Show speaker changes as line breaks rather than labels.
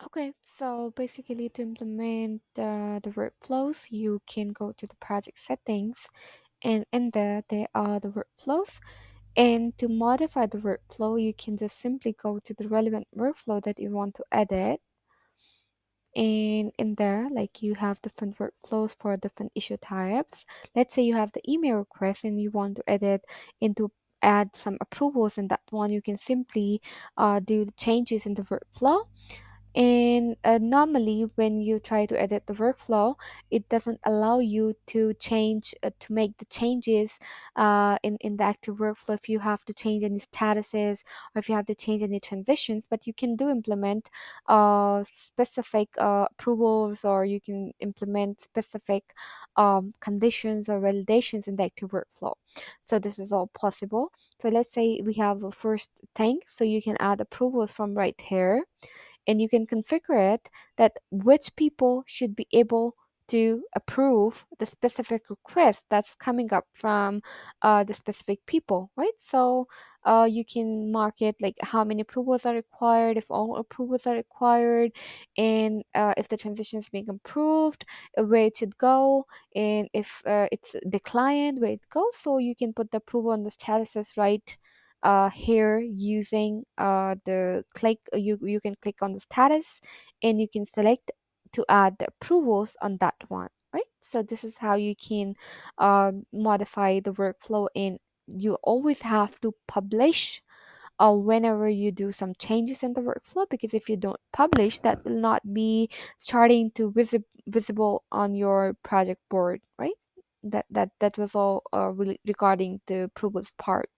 Okay, so basically to implement the workflows, you can go to the project settings, and in there are the workflows. And to modify the workflow, you can just simply go to the relevant workflow that you want to edit. And in there, like, you have different workflows for different issue types. Let's say you have the email request and you want to edit into add some approvals in that one. You can simply do the changes in the workflow. And normally, when you try to edit the workflow, it doesn't allow you to change to make the changes in the active workflow if you have to change any statuses or if you have to change any transitions. But you can do implement specific approvals, or you can implement specific conditions or validations in the active workflow. So this is all possible. So let's say we have a first thing, so you can add approvals from right here, and you can configure it that which people should be able to approve the specific request that's coming up from the specific people, right? So you can mark it like how many approvals are required, if all approvals are required, and if the transition is being approved, where it should go, and if it's declined, where it goes. So you can put the approval on the statuses right here using the click. You can click on the status, and you can select to add the approvals on that one, right? So this is how you can modify the workflow. And you always have to publish whenever you do some changes in the workflow, because if you don't publish, that will not be starting to visible on your project board, right? That was all really regarding the approvals part.